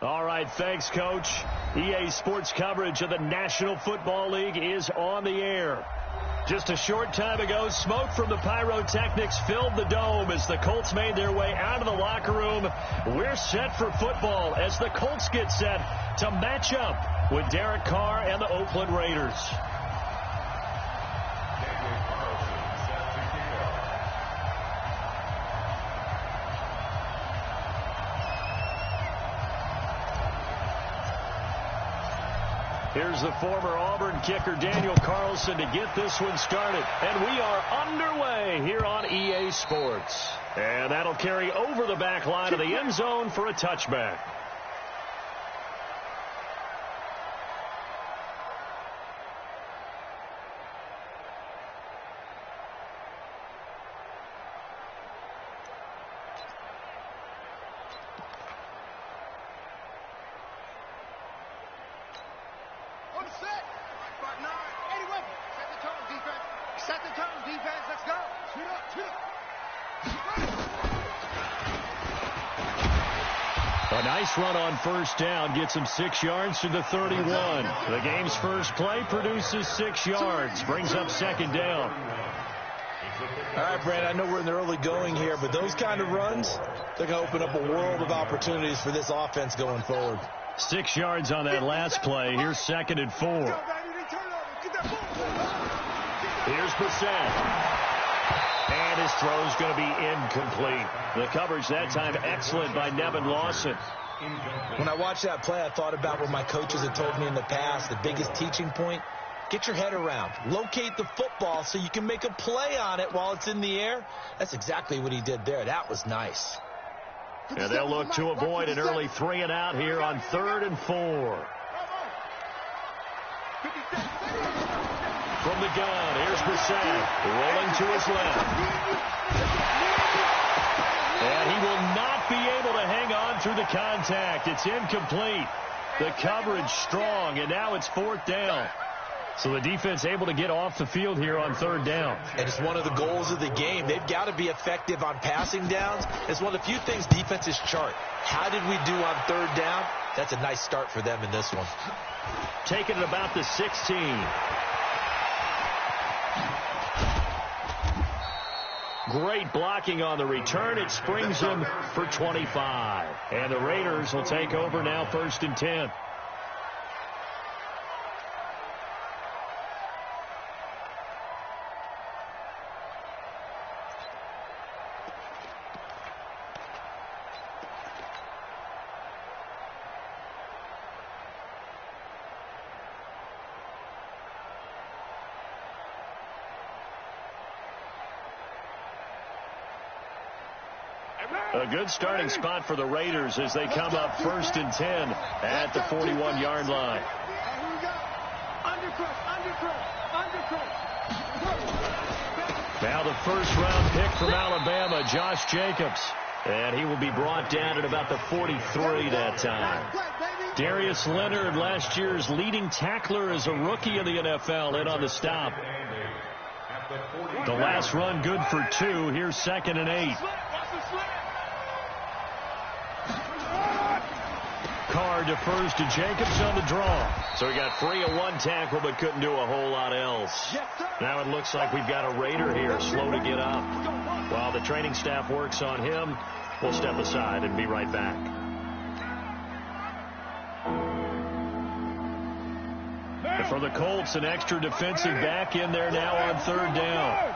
All right, thanks, Coach. EA Sports coverage of the National Football League is on the air. Just a short time ago, smoke from the pyrotechnics filled the dome as the Colts made their way out of the locker room. We're set for football as the Colts get set to match up with Derek Carr and the Oakland Raiders. Here's the former Auburn kicker, Daniel Carlson, to get this one started. And we are underway here on EA Sports. And that'll carry over the back line of the end zone for a touchback. A nice run on first down gets him 6 yards to the 31. The game's first play produces 6 yards, brings up second down. All right, Brandon, I know we're in the early going here, but those kind of runs, they're going to open up a world of opportunities for this offense going forward. 6 yards on that last play. Here's 2nd and 4. Here's Brissett. And his throw's going to be incomplete. The coverage that time excellent by Nevin Lawson. When I watched that play, I thought about what my coaches had told me in the past. The biggest teaching point, get your head around. Locate the football so you can make a play on it while it's in the air. That's exactly what he did there. That was nice. And they'll look to avoid an early 3 and out here on 3rd and 4. From the gun, here's Brissett, rolling to his left. And he will not be able to hang on through the contact. It's incomplete. The coverage strong, and now it's 4th down. So the defense able to get off the field here on 3rd down. And it's one of the goals of the game. They've got to be effective on passing downs. It's one of the few things defenses chart. How did we do on 3rd down? That's a nice start for them in this one. Taking it about the 16. Great blocking on the return. It springs him for 25. And the Raiders will take over now 1st and 10. A good starting spot for the Raiders as they come up 1st and 10 at the 41-yard line. Now the first-round pick from Alabama, Josh Jacobs. And he will be brought down at about the 43 that time. Darius Leonard, last year's leading tackler as a rookie in the NFL, in on the stop. The last run good for 2. Here's 2nd and 8. Carr defers to Jacobs on the draw. So he got free of one tackle but couldn't do a whole lot else. Now it looks like we've got a Raider here, slow to get up. While the training staff works on him, we'll step aside and be right back. And for the Colts, an extra defensive back in there now on 3rd down.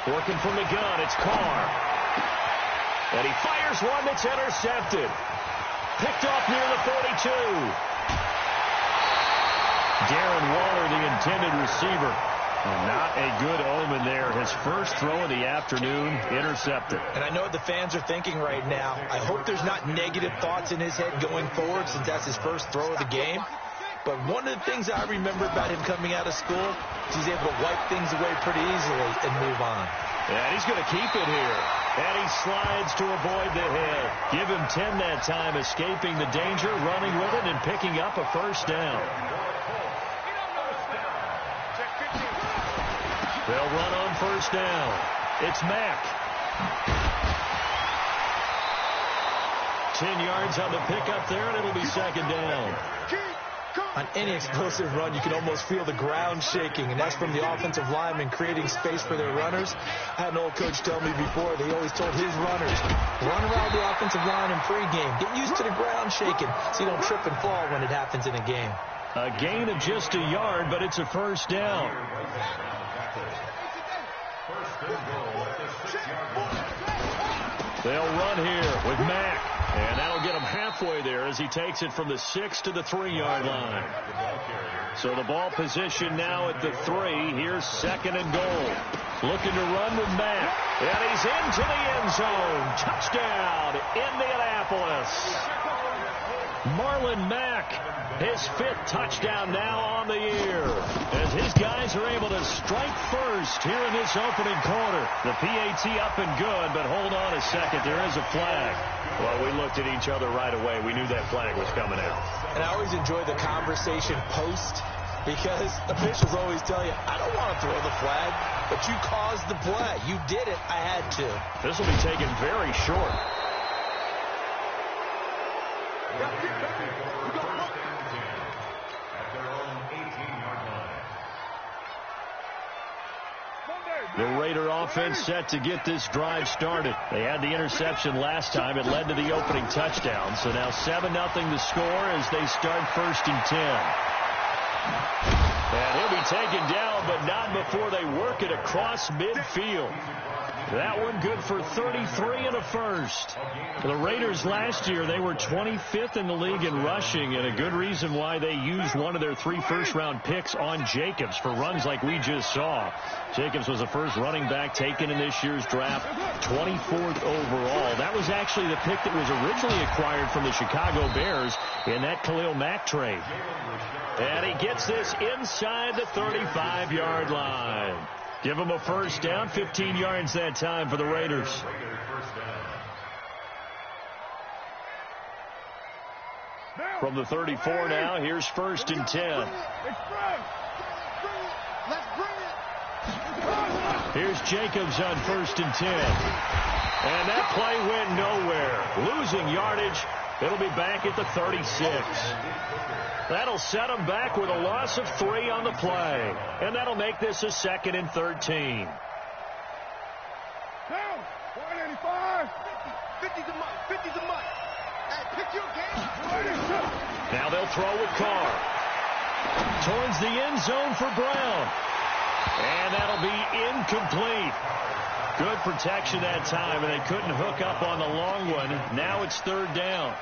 Working from the gun, it's Carr. And he fires one that's intercepted. Picked off near the 42. Darren Waller, the intended receiver. Not a good omen there. His first throw of the afternoon, intercepted. And I know what the fans are thinking right now. I hope there's not negative thoughts in his head going forward since that's his first throw of the game. But one of the things I remember about him coming out of school is he's able to wipe things away pretty easily and move on. And he's going to keep it here. And he slides to avoid the hit. Give him 10 that time, escaping the danger, running with it, and picking up a first down. They'll run on first down. It's Mack. 10 yards on the pickup there, and it'll be second down. On any explosive run, you can almost feel the ground shaking, and that's from the offensive linemen creating space for their runners. I had an old coach tell me before, they always told his runners, run around the offensive line in pregame. Get used to the ground shaking so you don't trip and fall when it happens in a game. A gain of just a yard, but it's a first down. They'll run here with Mack, and that'll get him halfway there as he takes it from the 6 to the 3-yard line. So the ball position now at the 3. Here's second and goal. Looking to run with Mack, and he's into the end zone. Touchdown, Indianapolis. Marlon Mack, his 5th touchdown now on the year, as his guys are able to strike first here in this opening quarter. The PAT up and good, but hold on a second. There is a flag. Well, we looked at each other right away. We knew that flag was coming out. And I always enjoy the conversation post, because officials always tell you, I don't want to throw the flag, but you caused the play. You did it. I had to. This will be taken very short. The Raider offense set to get this drive started. They had the interception last time. It led to the opening touchdown. So now 7-0 the score as they start 1st and 10. And he'll be taken down, but not before they work it across midfield. That one good for 33 and a first. For the Raiders last year, they were 25th in the league in rushing, and a good reason why they used one of their 3 first-round picks on Jacobs for runs like we just saw. Jacobs was the first running back taken in this year's draft, 24th overall. That was actually the pick that was originally acquired from the Chicago Bears in that Khalil Mack trade. And he gets this inside the 35-yard line. Give him a first down, 15 yards that time for the Raiders. From the 34 now, here's 1st and 10. Here's Jacobs on 1st and 10. And that play went nowhere. Losing yardage. It'll be back at the 36. That'll set them back with a loss of 3 on the play. And that'll make this a 2nd and 13. Down. 185. 50's a much. 50's a much. Hey, pick your game. Now they'll throw with Carr. Towards the end zone for Brown. And that'll be incomplete. Good protection that time, and they couldn't hook up on the long one. Now it's 3rd down.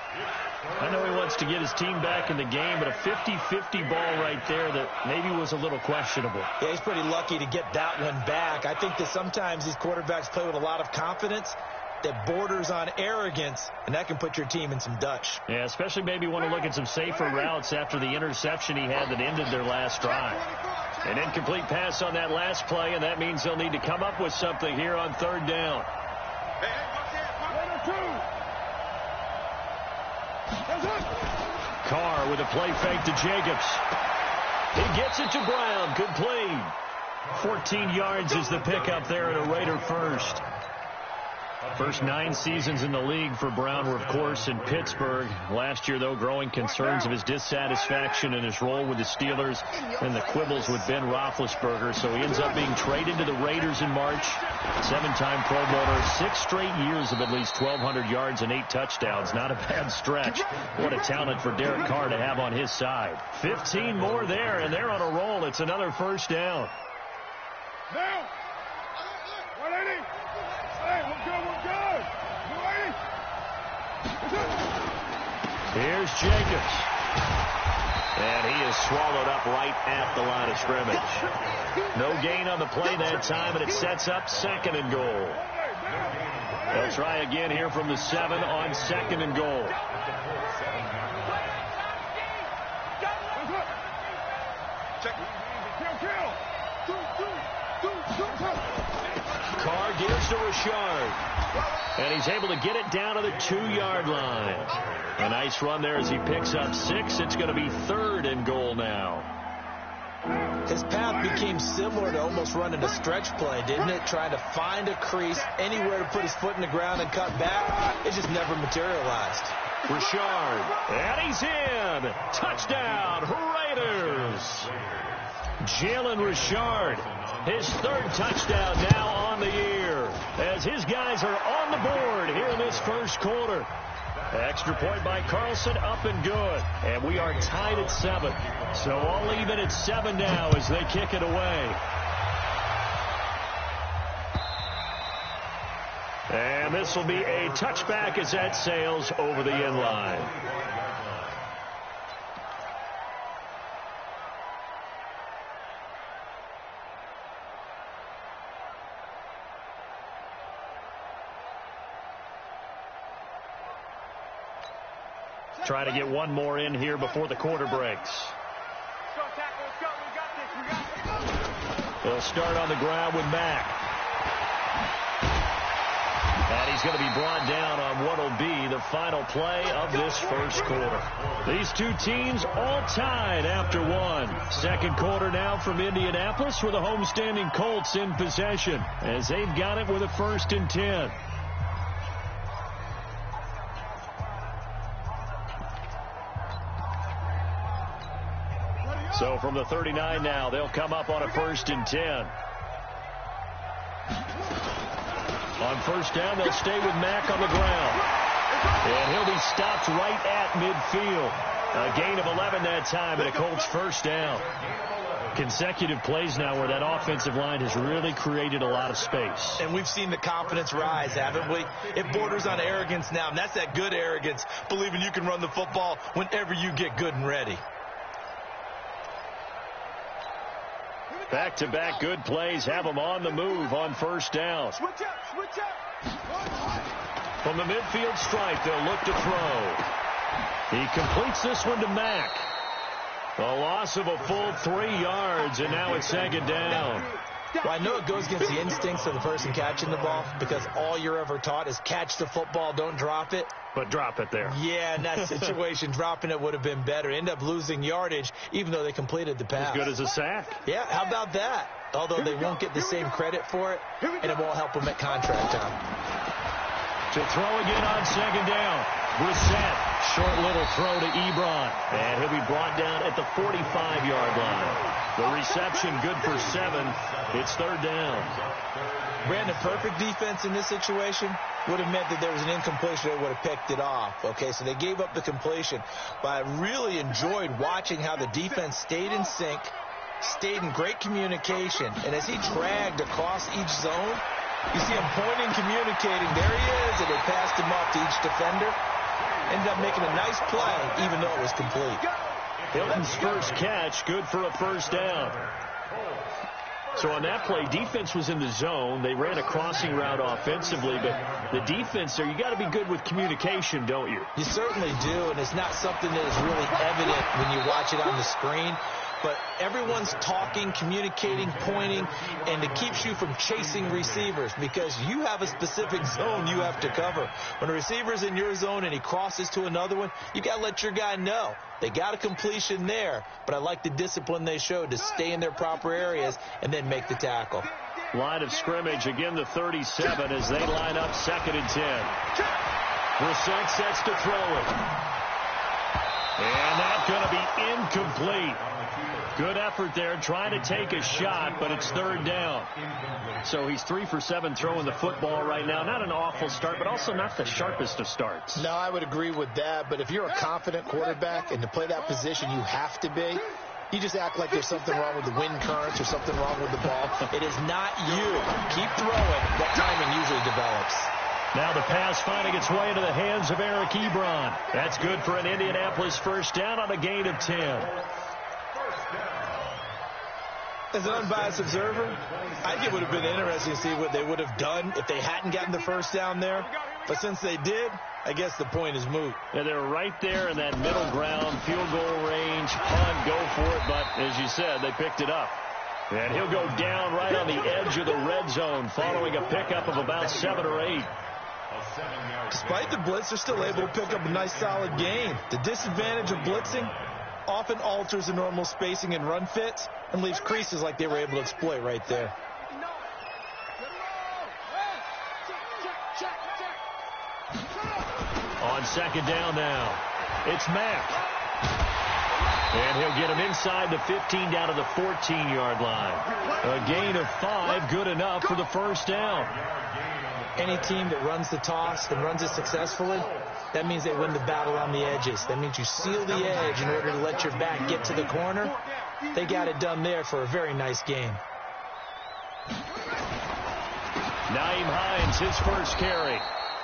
I know he wants to get his team back in the game, but a 50-50 ball right there that maybe was a little questionable. Yeah, he's pretty lucky to get that one back. I think that sometimes these quarterbacks play with a lot of confidence that borders on arrogance, and that can put your team in some Dutch. Yeah, especially maybe want to look at some safer routes after the interception he had that ended their last drive. An incomplete pass on that last play, and that means they'll need to come up with something here on 3rd down. Carr with a play fake to Jacobs. He gets it to Brown. Complete. 14 yards is the pickup there at a Raider first. First 9 seasons in the league for Brown were, of course, in Pittsburgh. Last year, though, growing concerns of his dissatisfaction in his role with the Steelers and the quibbles with Ben Roethlisberger. So he ends up being traded to the Raiders in March. 7-time Pro Bowler, 6 straight years of at least 1,200 yards and 8 touchdowns. Not a bad stretch. What a talent for Derek Carr to have on his side. 15 more there, and they're on a roll. It's another first down. Now, 180. Hey, we're good. Here's Jacobs. And he is swallowed up right at the line of scrimmage. No gain on the play that time, and it sets up 2nd and goal. They'll try again here from the 7 on 2nd and goal. Carr gives to Richard. And he's able to get it down to the 2-yard line. A nice run there as he picks up 6. It's going to be 3rd and goal now. His path became similar to almost running a stretch play, didn't it? Trying to find a crease, anywhere to put his foot in the ground and cut back. It just never materialized. Richard, and he's in. Touchdown, Raiders. Jalen Richard, his third touchdown now on the year, as his guys are on the board here in this first quarter. Extra point by Carlson, up and good. And we are tied at 7. So all even at 7 now as they kick it away. And this will be a touchback as that sails over the end line. Trying to get one more in here before the quarter breaks. They'll start on the ground with Mack. And he's going to be brought down on what will be the final play of this first quarter. These two teams all tied after one. Second quarter now from Indianapolis with the homestanding Colts in possession as they've got it with a 1st and 10. So from the 39 now, they'll come up on a 1st and 10. On first down, they'll stay with Mack on the ground. And he'll be stopped right at midfield. A gain of 11 that time and a Colts first down. Consecutive plays now where that offensive line has really created a lot of space. And we've seen the confidence rise, haven't we? It borders on arrogance now, and that's that good arrogance, believing you can run the football whenever you get good and ready. Back-to-back good plays have them on the move on first down. Switch up. From the midfield stripe, they'll look to throw. He completes this one to Mack. A loss of a full 3 yards, and now it's 2nd down. Well, I know it goes against the instincts of the person catching the ball because all you're ever taught is catch the football, don't drop it. But drop it there. Yeah, in that situation, dropping it would have been better. End up losing yardage, even though they completed the pass. As good as a sack. Yeah, how about that? Although they won't get the same credit for it, and it won't help them at contract time. To throw again on 2nd down. Brissett, short little throw to Ebron. And he'll be brought down at the 45-yard line. The reception good for 7. It's 3rd down. Brandon, perfect defense in this situation would have meant that there was an incompletion that would have picked it off. Okay, so they gave up the completion. But I really enjoyed watching how the defense stayed in sync, stayed in great communication. And as he dragged across each zone, you see him pointing, communicating. There he is, and they passed him off to each defender. Ended up making a nice play, even though it was complete. Hilton's first catch, good for a 1st down. So on that play, defense was in the zone. They ran a crossing route offensively, but the defense there, you got to be good with communication, don't you? You certainly do, and it's not something that is really evident when you watch it on the screen. But everyone's talking, communicating, pointing, and it keeps you from chasing receivers because you have a specific zone you have to cover. When a receiver's in your zone and he crosses to another one, you got to let your guy know. They got a completion there, but I like the discipline they showed to stay in their proper areas and then make the tackle. Line of scrimmage, again the 37 as they line up 2nd and 10. Brissett sets to throw it. And that's going to be incomplete. Good effort there, trying to take a shot, but it's 3rd down. So he's 3 for 7 throwing the football right now. Not an awful start, but also not the sharpest of starts. No, I would agree with that. But if you're a confident quarterback and to play that position you have to be, you just act like there's something wrong with the wind currents or something wrong with the ball. It is not you. Keep throwing. That timing usually develops. Now the pass finding its way into the hands of Eric Ebron. That's good for an Indianapolis 1st down on a gain of 10. As an unbiased observer, I think it would have been interesting to see what they would have done if they hadn't gotten the 1st down there. But since they did, I guess the point is moot. Yeah, they're right there in that middle ground, field goal range, punt, go for it. But as you said, they picked it up. And he'll go down right on the edge of the red zone following a pickup of about 7 or 8. Despite the blitz, they're still able to pick up a nice solid gain. The disadvantage of blitzing often alters the normal spacing and run fits and leaves creases like they were able to exploit right there. On on second down now. It's Mack. And he'll get him inside the 15 down to the 14-yard line. A gain of 5, good enough for the first down. Any team that runs the toss and runs it successfully, that means they win the battle on the edges. That means you seal the edge in order to let your back get to the corner. They got it done there for a very nice game. Nyheim Hines, his first carry.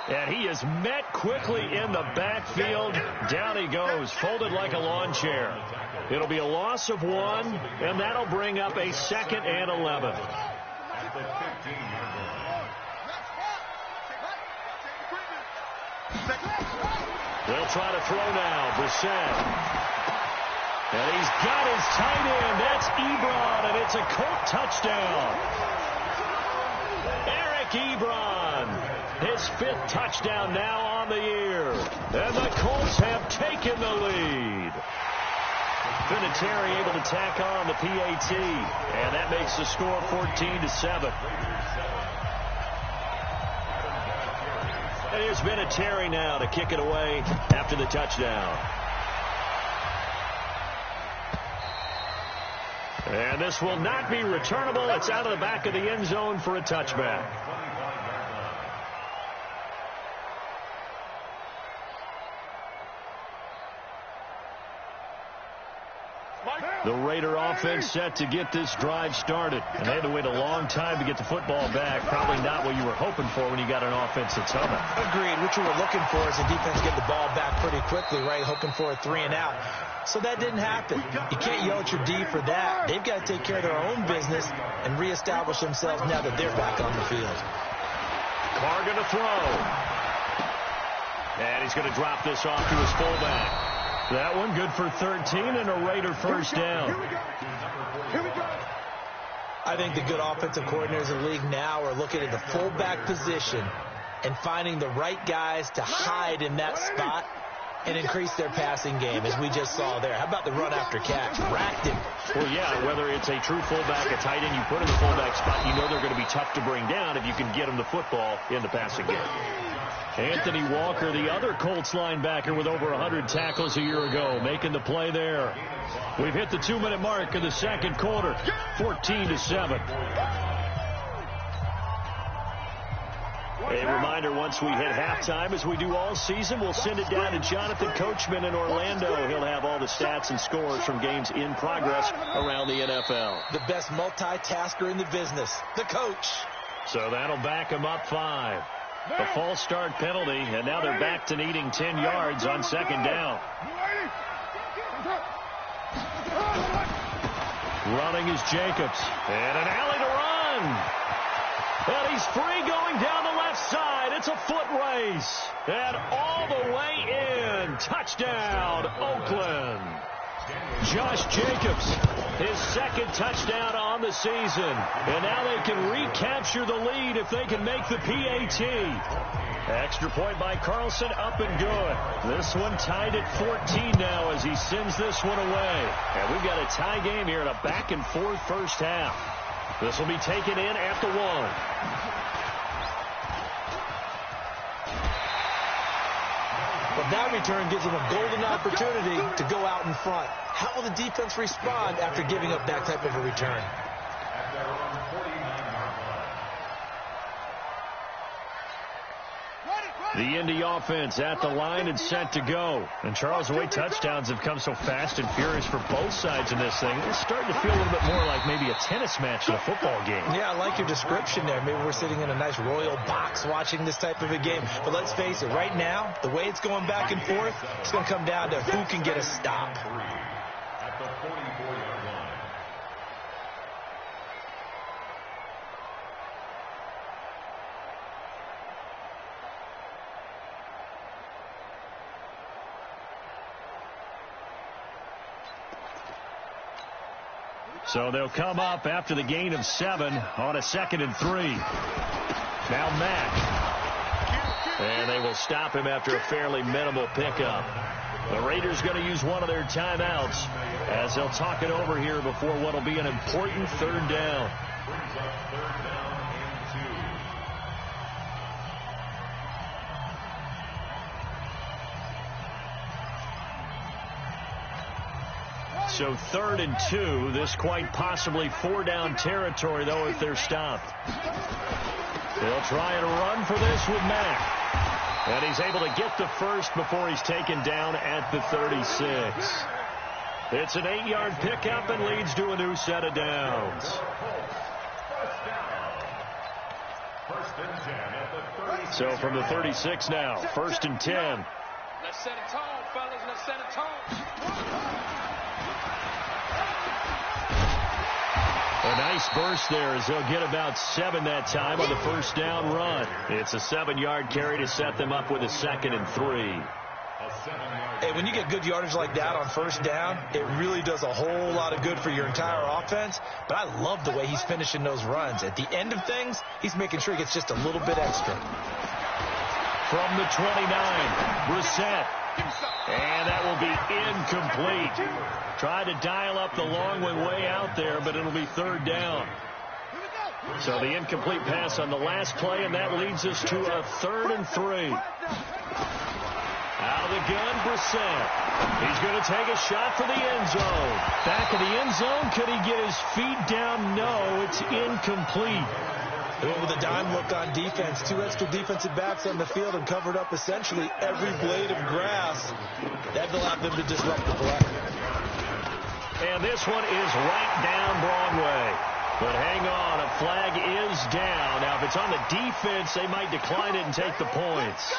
And he is met quickly in the backfield. Down he goes, folded like a lawn chair. It'll be a loss of 1, and that'll bring up a 2nd and 11. They'll try to throw now. Brissett. And he's got his tight end. That's Ebron, and it's a Colt touchdown. Eric Ebron, his 5th touchdown now on the year. And the Colts have taken the lead. Vinatieri able to tack on the PAT, and that makes the score 14-7. And here's Vinatieri now to kick it away after the touchdown. And this will not be returnable. It's out of the back of the end zone for a touchback. The Raider offense set to get this drive started. And they had to wait a long time to get the football back. Probably not what you were hoping for when you got an offense that's humming. Agreed. What you were looking for is the defense get the ball back pretty quickly, right? Hoping for a 3 and out. So that didn't happen. You can't yell at your D for that. They've got to take care of their own business and reestablish themselves now that they're back on the field. Carr going to throw. And he's going to drop this off to his fullback. That one good for 13 and a Raider first down. Here we go. I think the good offensive coordinators in the league now are looking at the fullback position and finding the right guys to hide in that spot and increase their passing game, as we just saw there. How about the run after catch? Racked him. Well, yeah, whether it's a true fullback, a tight end, you put in the fullback spot, you know they're going to be tough to bring down if you can get them the football in the passing game. Anthony Walker, the other Colts linebacker with over 100 tackles a year ago, making the play there. We've hit the 2-minute mark of the second quarter, 14-7. A reminder, once we hit halftime, as we do all season, we'll send it down to Jonathan Coachman in Orlando. He'll have all the stats and scores from games in progress around the NFL. The best multitasker in the business, the coach. So that'll back him up 5. A false start penalty, and now they're back to needing 10 yards on second down. Running is Jacobs, and an alley to run. And he's free going down the left side. It's a foot race. And all the way in. Touchdown, Oakland. Josh Jacobs, his 2nd touchdown on the season. And now they can recapture the lead if they can make the PAT. Extra point by Carlson, up and good. This one tied at 14 now as he sends this one away. And we've got a tie game here in a back-and-forth first half. This will be taken in at the 1. But that return gives them a golden opportunity to go out in front. How will the defense respond after giving up that type of a return? The Indy offense at the line and set to go. And Charles, the way touchdowns have come so fast and furious for both sides in this thing, it's starting to feel a little bit more like maybe a tennis match than a football game. Yeah, I like your description there. Maybe we're sitting in a nice royal box watching this type of a game. But let's face it, right now, the way it's going back and forth, it's going to come down to who can get a stop. At the 44-yard line. So they'll come up after the gain of 7 on a 2nd and 3. Now Mack. And they will stop him after a fairly minimal pickup. The Raiders going to use one of their timeouts as they'll talk it over here before what will be an important 3rd down. So 3rd and 2. This quite possibly 4-down territory, though, if they're stopped. They'll try and run for this with Mack. And he's able to get the first before he's taken down at the 36. It's an 8-yard pickup and leads to a new set of downs. So from the 36 now, 1st and 10. Let's set a tone, fellas. Let's set a tone. A nice burst there as they'll get about 7 that time on the 1st down run. It's a 7-yard carry to set them up with a 2nd and 3. Hey, when you get good yardage like that on 1st down, it really does a whole lot of good for your entire offense. But I love the way he's finishing those runs. At the end of things, he's making sure he gets just a little bit extra. From the 29, Brissett. And that will be incomplete. Tried to dial up the long one way out there, but it'll be 3rd down. So the incomplete pass on the last play, and that leads us to a 3rd and 3. Out of the gun, Brissett. He's going to take a shot for the end zone. Back of the end zone. Could he get his feet down? No, it's incomplete. With a dime look on defense, 2 extra defensive backs on the field and covered up essentially every blade of grass. That allowed them to disrupt the play. And this one is right down Broadway. But hang on, a flag is down. Now, if it's on the defense, they might decline it and take the points.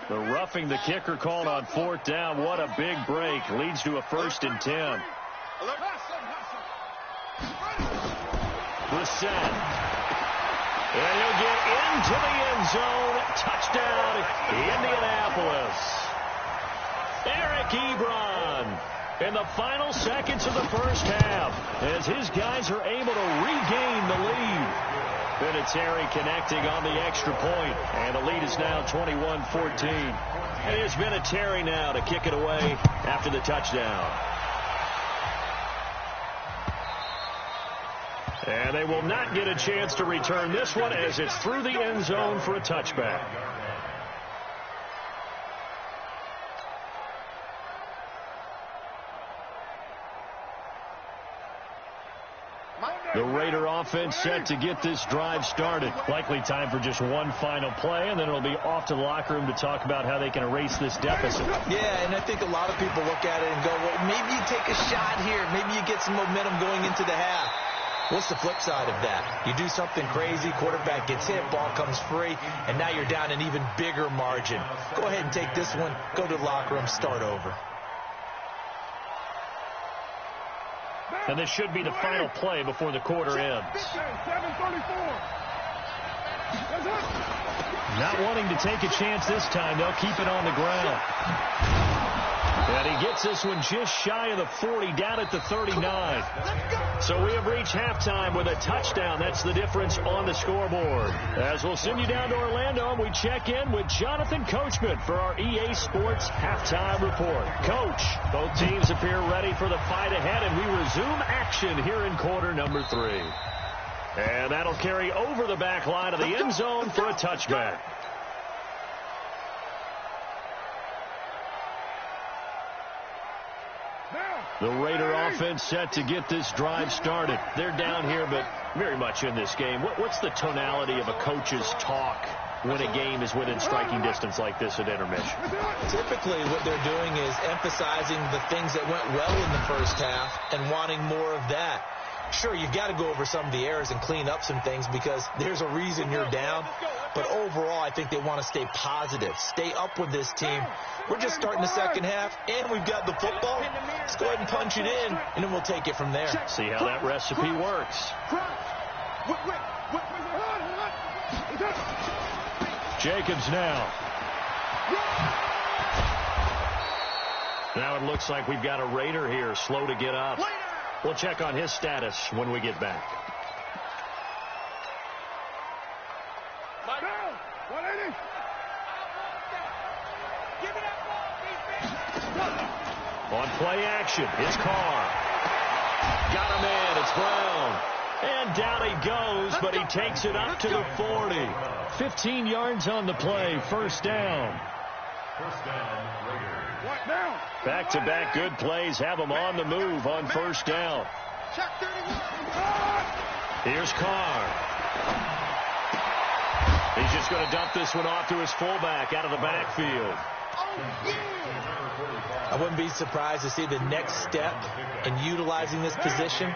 The roughing the kicker called on 4th down. What a big break. Leads to a 1st and 10. Brissett. And he'll get into the end zone. Touchdown, Indianapolis. Eric Ebron in the final seconds of the 1st half as his guys are able to regain the lead. Vinatieri connecting on the extra point, and the lead is now 21-14. And here's Vinatieri now to kick it away after the touchdown. And they will not get a chance to return this one as it's through the end zone for a touchback. The Raider offense set to get this drive started. Likely time for just one final play, and then it'll be off to the locker room to talk about how they can erase this deficit. Yeah, and I think a lot of people look at it and go, well, maybe you take a shot here. Maybe you get some momentum going into the half. What's the flip side of that? You do something crazy, quarterback gets hit, ball comes free, and now you're down an even bigger margin. Go ahead and take this one, go to the locker room, start over. And this should be the final play before the quarter ends. Not wanting to take a chance this time, they'll keep it on the ground. And he gets this one just shy of the 40, down at the 39. So we have reached halftime with a touchdown. That's the difference on the scoreboard. As we'll send you down to Orlando, we check in with Jonathan Coachman for our EA Sports Halftime Report. Coach, both teams appear ready for the fight ahead, and we resume action here in quarter number 3. And that'll carry over the back line of the end zone for a touchback. The Raider offense set to get this drive started. They're down here, but very much in this game. What's the tonality of a coach's talk when a game is within striking distance like this at intermission? Typically, what they're doing is emphasizing the things that went well in the first half and wanting more of that. Sure, you've got to go over some of the errors and clean up some things because there's a reason you're down. But overall, I think they want to stay positive, stay up with this team. We're just starting the second half, and we've got the football. Let's go ahead and punch it in, and then we'll take it from there. See how that recipe works. Jacobs now. Now it looks like we've got a Raider here, slow to get up. We'll check on his status when we get back. On play action, it's Carr. Got him in, it's Brown. And down he goes, but he takes it up to the 40. 15 yards on the play, first down. First down, Raiders. Back-to-back good plays have him on the move on first down. Here's Carr. He's just going to dump this one off to his fullback out of the backfield. I wouldn't be surprised to see the next step in utilizing this position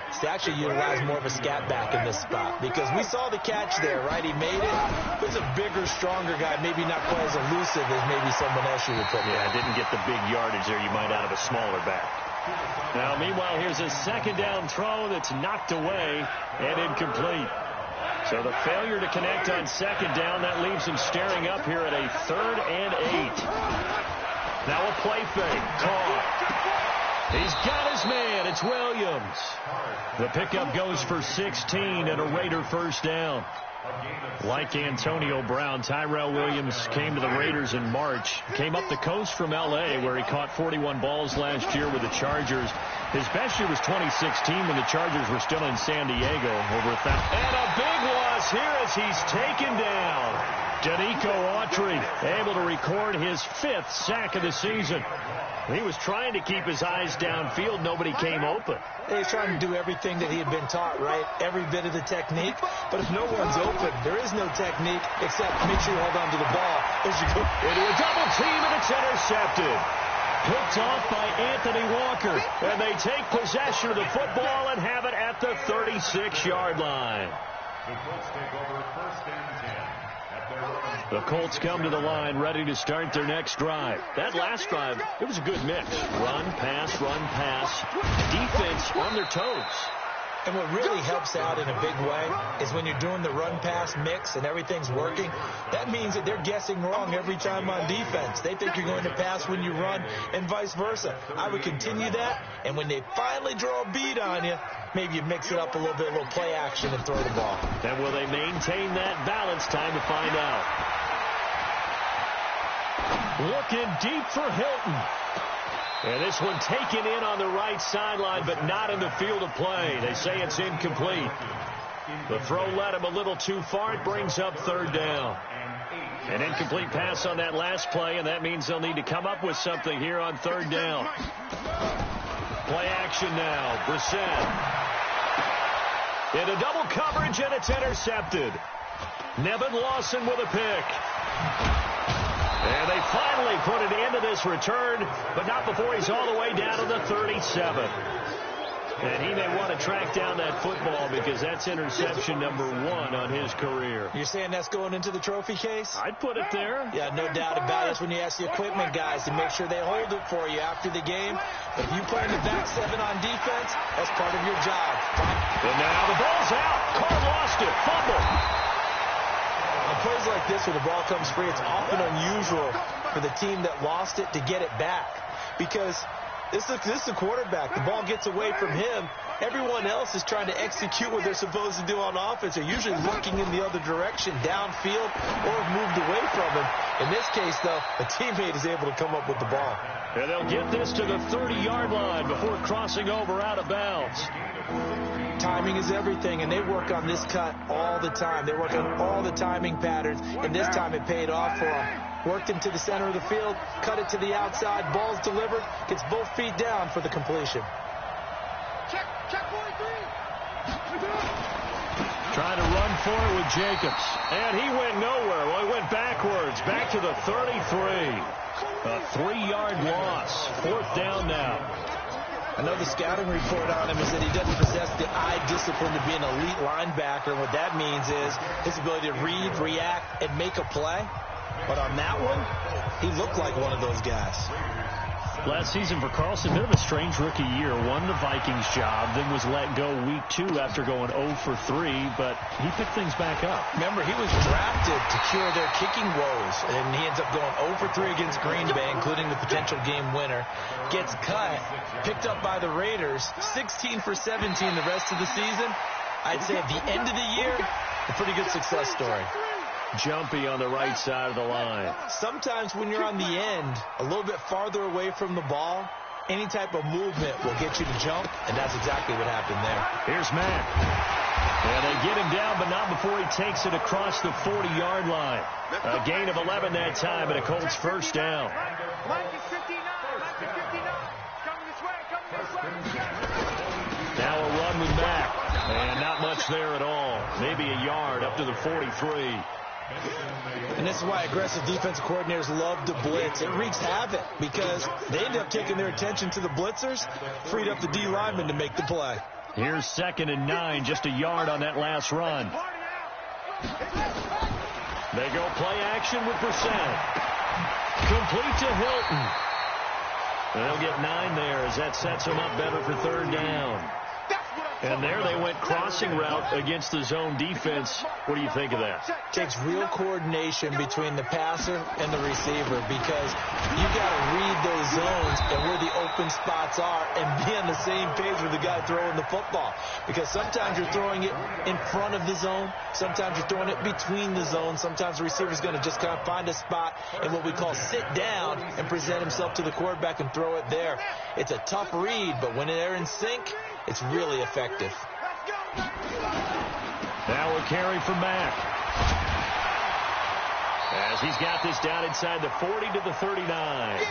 is to actually utilize more of a scat back in this spot, because we saw the catch there, right? He made it. He's a bigger, stronger guy, maybe not quite as elusive as maybe someone else you would put there. Yeah, didn't get the big yardage there you might out of a smaller back. Now, meanwhile, here's a second down throw that's knocked away and incomplete. So the failure to connect on second down, that leaves him staring up here at a 3rd and 8. Now a play fake. Caught. He's got his man. It's Williams. The pickup goes for 16 and a Raider first down. Like Antonio Brown, Tyrell Williams came to the Raiders in March. Came up the coast from L.A., where he caught 41 balls last year with the Chargers. His best year was 2016 when the Chargers were still in San Diego. Over 1,000. And a big loss here as he's taken down. Danico Autry able to record his 5th sack of the season. He was trying to keep his eyes downfield. Nobody came open. He's trying to do everything that he had been taught, right? Every bit of the technique. But if no one's open, there is no technique except make sure you hold on to the ball as you go into a double team, and it's intercepted. Picked off by Anthony Walker. And they take possession of the football and have it at the 36-yard line. The Colts take over first and 10. The Colts come to the line ready to start their next drive. That last drive, it was a good mix. Run, pass, defense on their toes. And what really helps out in a big way is when you're doing the run-pass mix and everything's working, that means that they're guessing wrong every time on defense. They think you're going to pass when you run and vice versa. I would continue that, and when they finally draw a beat on you, maybe you mix it up a little bit, a little play action, and throw the ball. And will they maintain that balance? Time to find out. Looking deep for Hilton. And this one taken in on the right sideline, but not in the field of play. They say it's incomplete. The throw led him a little too far. It brings up 3rd down. An incomplete pass on that last play, and that means they'll need to come up with something here on 3rd down. Play action now. Brissett. Into double coverage, and it's intercepted. Nevin Lawson with a pick. And they finally put an end to this return, but not before he's all the way down to the 37. And he may want to track down that football because that's interception number 1 on his career. You're saying that's going into the trophy case? I'd put it there. Yeah, no doubt about it. That's when you ask the equipment guys to make sure they hold it for you after the game. But if you play in the back 7 on defense, that's part of your job. And now the ball's out. Carr lost it. Fumble. On plays like this where the ball comes free, it's often unusual for the team that lost it to get it back. Because this is the quarterback. The ball gets away from him. Everyone else is trying to execute what they're supposed to do on offense. They're usually looking in the other direction, downfield, or have moved away from him. In this case, though, a teammate is able to come up with the ball. And they'll get this to the 30-yard line before crossing over out of bounds. Timing is everything, and they work on this cut all the time. They work on all the timing patterns, and this time it paid off for them. Worked him to the center of the field, cut it to the outside, ball's delivered, gets both feet down for the completion. Check 43. Trying to run for it with Jacobs. And he went nowhere. Well, he went backwards, back to the 33. A 3-yard loss. 4th down now. I know the scouting report on him is that he doesn't possess the eye discipline to be an elite linebacker. And what that means is his ability to read, react, and make a play. But on that one, he looked like one of those guys. Last season for Carlson, bit of a strange rookie year. Won the Vikings job, then was let go week 2 after going 0 for 3, but he picked things back up. Remember, he was drafted to cure their kicking woes, and he ends up going 0 for 3 against Green Bay, including the potential game winner. Gets cut, picked up by the Raiders, 16 for 17 the rest of the season. I'd say at the end of the year, a pretty good success story. Jumpy on the right side of the line. Sometimes when you're on the end, a little bit farther away from the ball, Any type of movement will get you to jump, and that's exactly what happened there. Here's Mack. And they get him down, but not before he takes it across the 40-yard line. A gain of 11 that time, and a Colts first down. Now a run with Mack. And not much there at all. Maybe a yard up to the 43. And this is why aggressive defensive coordinators love to blitz. It wreaks havoc because they end up taking their attention to the blitzers, freed up the D lineman to make the play. Here's 2nd and 9, just a yard on that last run. They go play action with Brissett. Complete to Hilton. They'll get 9 there as that sets them up better for 3rd down. And there they went crossing route against the zone defense. What do you think of that? Takes real coordination between the passer and the receiver because you got to read those zones and where the open spots are and be on the same page with the guy throwing the football. Because sometimes you're throwing it in front of the zone. Sometimes you're throwing it between the zones. Sometimes the receiver's going to just kind of find a spot and what we call sit down and present himself to the quarterback and throw it there. It's a tough read, but when they're in sync, it's really effective. Now a carry for Mack. As he's got this down inside the 40 to the 39.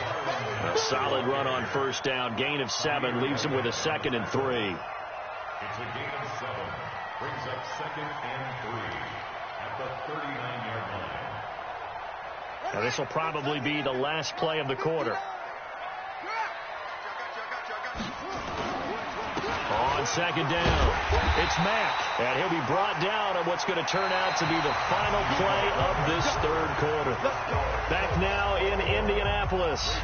A solid run on first down. Gain of 7 leaves him with a 2nd and 3. It's a gain of 7. Brings up 2nd and 3 at the 39-yard line. Now this will probably be the last play of the quarter. On 2nd down, it's Mack, and he'll be brought down on what's going to turn out to be the final play of this 3rd quarter. Back now in Indianapolis.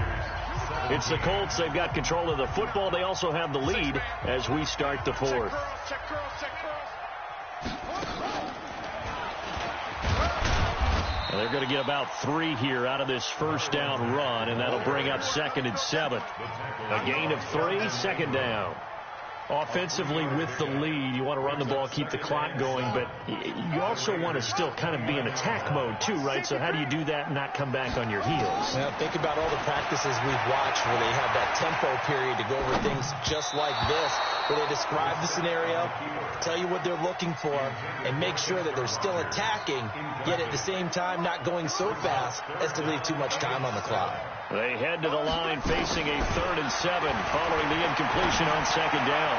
It's the Colts. They've got control of the football. They also have the lead as we start the 4th. And they're going to get about 3 here out of this first down run, and that'll bring up 2nd and 7. A gain of 3, 2nd down. Offensively with the lead, you want to run the ball, keep the clock going, but you also want to still kind of be in attack mode too, right? So how do you do that and not come back on your heels? Well, think about all the practices we've watched where they have that tempo period to go over things just like this, where they describe the scenario, tell you what they're looking for, and make sure that they're still attacking, yet at the same time not going so fast as to leave too much time on the clock. They head to the line facing a 3rd and 7 following the incompletion on 2nd down.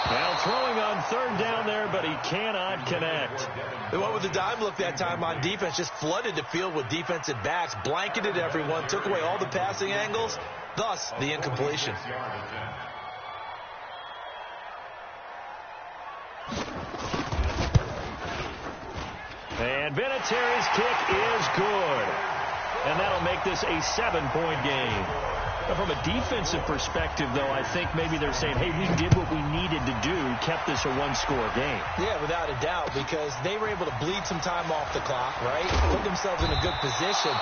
Now throwing on 3rd down there, but he cannot connect. They went with the dime look that time on defense, just flooded the field with defensive backs, blanketed everyone, took away all the passing angles, thus the incompletion. And Vinatieri's kick is good. And that'll make this a 7-point game. Now, from a defensive perspective, though, I think maybe they're saying, hey, we did what we needed to do, kept this a 1-score game. Yeah, without a doubt, because they were able to bleed some time off the clock, right? Put themselves in a good position,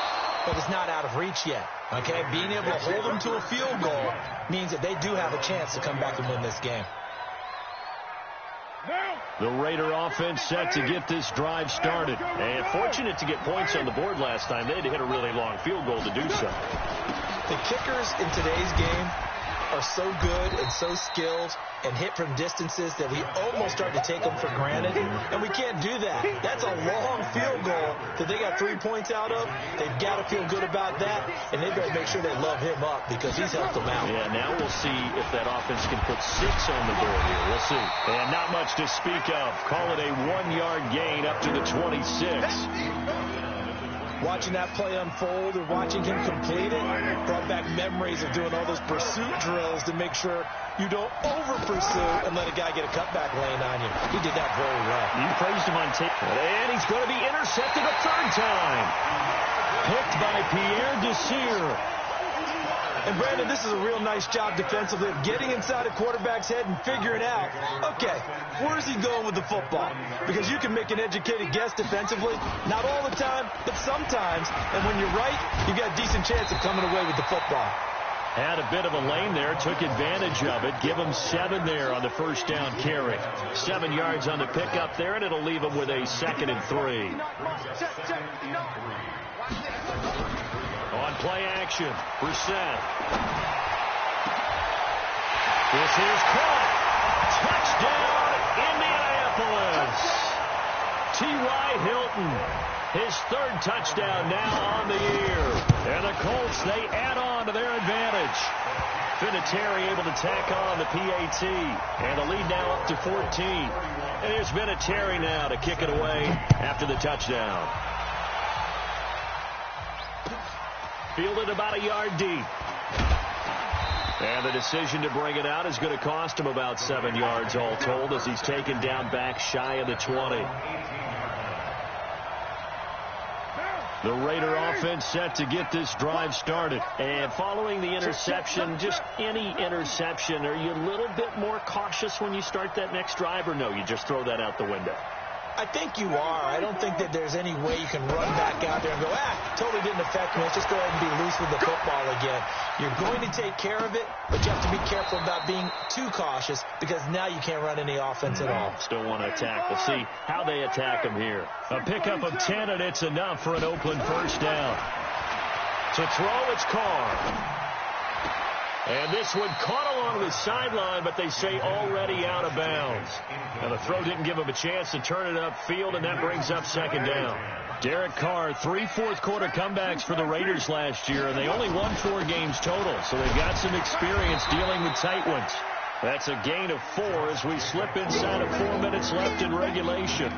but it's not out of reach yet, okay? Being able to hold them to a field goal means that they do have a chance to come back and win this game. The Raider offense set to get this drive started. And fortunate to get points on the board last time. They had to hit a really long field goal to do so. The kickers in today's game are so good and so skilled and hit from distances that we almost start to take them for granted. And we can't do that. That's a long field goal that they got 3 points out of. They've got to feel good about that. And they better make sure they love him up because he's helped them out. Yeah, now we'll see if that offense can put 6 on the board here. We'll see. And not much to speak of. Call it a 1-yard gain up to the 26. Watching that play unfold or watching him complete it brought back memories of doing all those pursuit drills to make sure you don't over-pursue and let a guy get a cutback lane on you. He did that very well. You praised him on tape. And he's going to be intercepted a 3rd time. Picked by Pierre Desir. And, Brandon, this is a real nice job defensively of getting inside a quarterback's head and figuring out, okay, where's he going with the football? Because you can make an educated guess defensively, not all the time, but sometimes. And when you're right, you've got a decent chance of coming away with the football. Had a bit of a lane there, took advantage of it. Give him 7 there on the first down carry. 7 yards on the pickup there, and it'll leave him with a 2nd and 3. On play action, Brissett. This is caught. Touchdown, Indianapolis. T.Y. Hilton, his third touchdown now on the year. And the Colts, they add on to their advantage. Vinatieri able to tack on the PAT. And the lead now up to 14. And here's Vinatieri now to kick it away after the touchdown. Fielded about a yard deep. And the decision to bring it out is going to cost him about 7 yards all told as he's taken down back shy of the 20. The Raider offense set to get this drive started. And following the interception, just any interception, are you a little bit more cautious when you start that next drive, or no, you just throw that out the window? I think you are. I don't think that there's any way you can run back out there and go, totally didn't affect me. Let's just go ahead and be loose with the football again. You're going to take care of it, but you have to be careful about being too cautious because now you can't run any offense at all. Still want to attack. We'll see how they attack him here. A pickup of 10, and it's enough for an Oakland first down. To throw, it's Carr. And this one caught along the sideline, but they say already out of bounds. Now the throw didn't give him a chance to turn it upfield, and that brings up second down. Derek Carr, 3 fourth-quarter comebacks for the Raiders last year, and they only won 4 games total, so they've got some experience dealing with tight ones. That's a gain of 4 as we slip inside of 4 minutes left in regulation.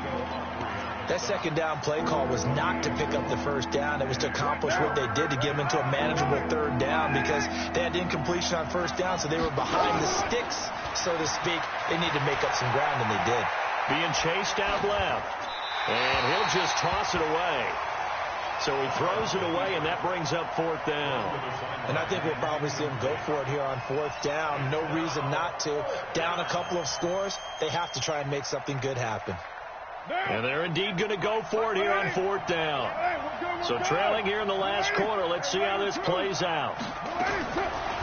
That second down play call was not to pick up the first down. It was to accomplish what they did to get them into a manageable third down because they had incompletion on first down, so they were behind the sticks, so to speak. They needed to make up some ground, and they did. Being chased out left, and he'll just toss it away. So he throws it away, and that brings up fourth down. And I think we'll probably see him go for it here on fourth down. No reason not to. Down a couple of scores, they have to try and make something good happen. And they're indeed going to go for it here on fourth down. So trailing here in the last quarter. Let's see how this plays out.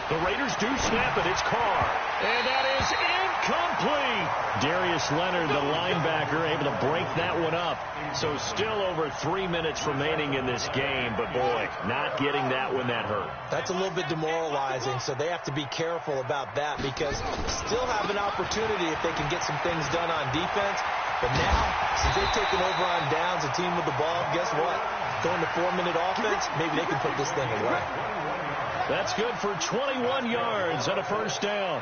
The Raiders do snap it. It's Carr. And that is incomplete. Darius Leonard, the linebacker, able to break that one up. So still over 3 minutes remaining in this game. But, boy, not getting that one that hurt. That's a little bit demoralizing, so they have to be careful about that because still have an opportunity if they can get some things done on defense. But now, since they've taken over on downs, a team with the ball, guess what? Going to 4-minute offense, maybe they can put this thing away. That's good for 21 yards and a first down.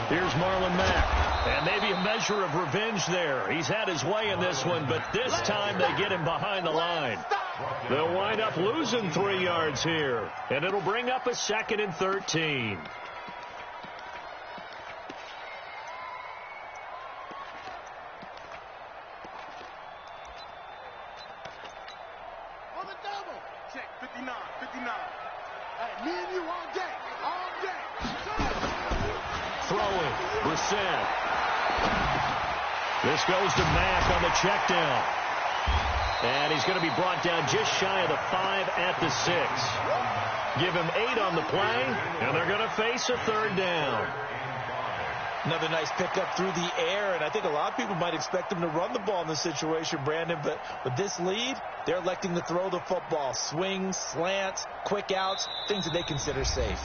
Here's Marlon Mack. And maybe a measure of revenge there. He's had his way in this one, but this time they get him behind the line. They'll wind up losing 3 yards here. And it'll bring up a 2nd and 13. Throwing, Brissett. This goes to Mack on the check down. And he's going to be brought down just shy of the 5 at the 6. Give him 8 on the play, and they're going to face a third down. Another nice pickup through the air, and I think a lot of people might expect them to run the ball in this situation, Brandon, but with this lead, they're electing to throw the football. Swings, slants, quick outs, things that they consider safe.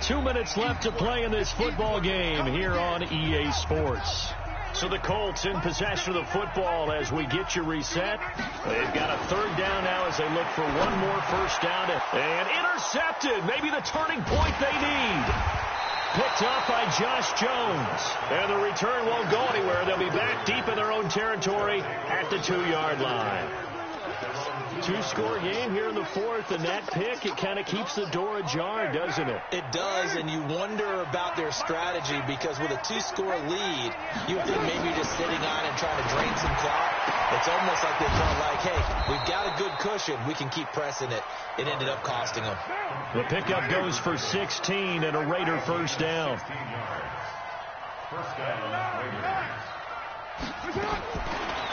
2 minutes left to play in this football game here on EA Sports. So the Colts in possession of the football as we get you reset. They've got a third down now as they look for one more first down. And intercepted. Maybe the turning point they need. Picked off by Josh Jones. And the return won't go anywhere. They'll be back deep in their own territory at the 2-yard line. 2-score game here in the fourth, and that pick, it kind of keeps the door ajar, doesn't it? It does, and you wonder about their strategy because with a 2-score lead, you would think maybe just sitting on and trying to drain some clock. It's almost like they felt like, hey, we've got a good cushion. We can keep pressing it. It ended up costing them. The pickup goes for 16 and a Raider first down.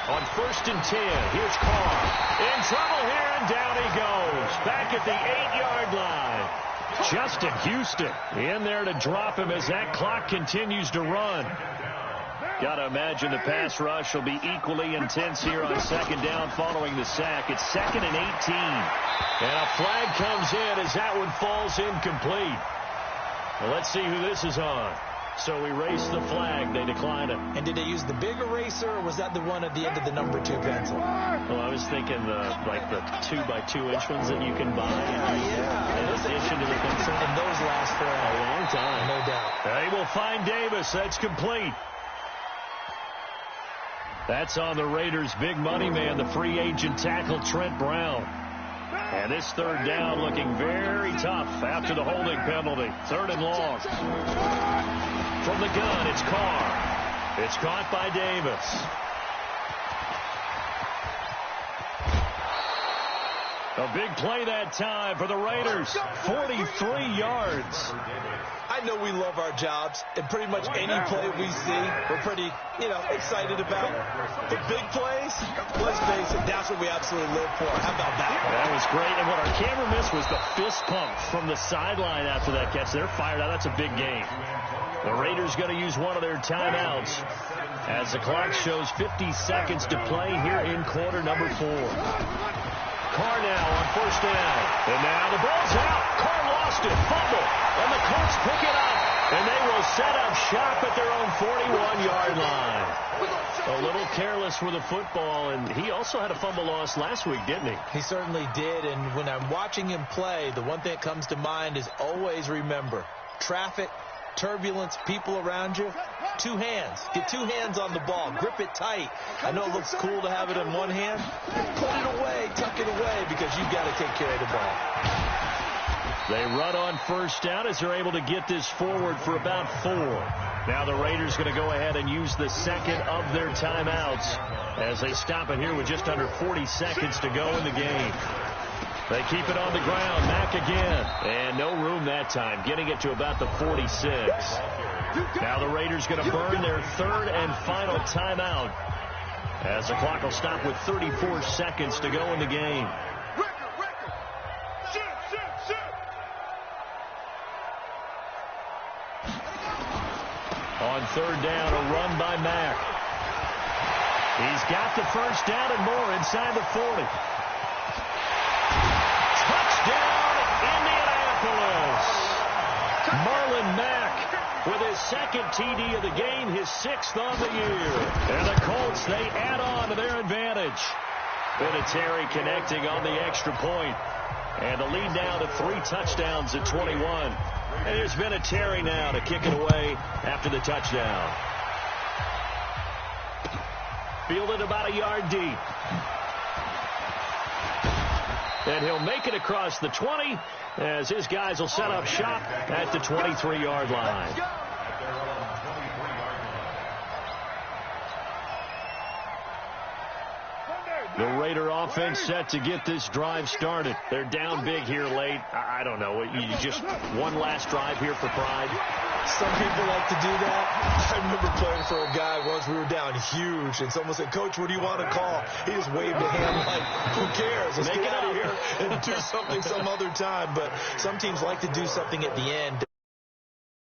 On 1st and 10, here's Carr. In trouble here, and down he goes. Back at the 8-yard line. Justin Houston in there to drop him as that clock continues to run. Got to imagine the pass rush will be equally intense here on second down following the sack. It's 2nd and 18. And a flag comes in as that one falls incomplete. Well, let's see who this is on. So erase the flag. They decline it. And did they use the big eraser, or was that the one at the end of the number 2 pencil? Well, I was thinking like the 2x2-inch ones that you can buy. Yeah. In addition to the pencil. And those last for a long time. No doubt. They will find Davis. That's complete. That's on the Raiders' big money man, the free agent tackle Trent Brown. And this third down looking very tough after the holding penalty. 3rd and long. From the gun, it's Carr. It's caught by Davis. A big play that time for the Raiders. 43 yards. I know we love our jobs, and pretty much any play we see, we're pretty, excited about. The big plays, let's face it, that's what we absolutely live for. How about that? That was great, and what our camera missed was the fist pump from the sideline after that catch. They're fired out. That's a big game. The Raiders going to use one of their timeouts as the clock shows 50 seconds to play here in quarter number 4. Carr now on 1st down. And now the ball's out. Carr lost it. Fumble. And the Colts pick it up. And they will set up shop at their own 41-yard line. A little careless with the football. And he also had a fumble loss last week, didn't he? He certainly did. And when I'm watching him play, the one thing that comes to mind is always remember, traffic, turbulence, people around you, 2 hands. Get 2 hands on the ball. Grip it tight. I know it looks cool to have it in one hand. Put it away, tuck it away, because you've got to take care of the ball. They run on 1st down as they're able to get this forward for about 4. Now the Raiders going to go ahead and use the second of their timeouts as they stop it here with just under 40 seconds to go in the game. They keep it on the ground. Mack again. And no room that time. Getting it to about the 46. Now the Raiders going to burn their 3rd and final timeout as the clock will stop with 34 seconds to go in the game. On 3rd down, a run by Mack. He's got the 1st down and more inside the 40. Touchdown, Indianapolis. Marlon Mack with his 2nd TD of the game, his 6th on the year. And the Colts, they add on to their advantage. Vinatieri connecting on the extra point. And the lead now to 3 touchdowns at 21. And there's Vinatieri now to kick it away after the touchdown. Fielded about a yard deep. And he'll make it across the 20 as his guys will set up shop at the 23-yard line. The Raider offense set to get this drive started. They're down big here late. I don't know. You just one last drive here for pride. Some people like to do that. I remember playing for a guy once. We were down huge, and someone said, "Coach, what do you want to call?" He just waved a hand like, "Who cares? Let's get out of here and do something some other time." But some teams like to do something at the end.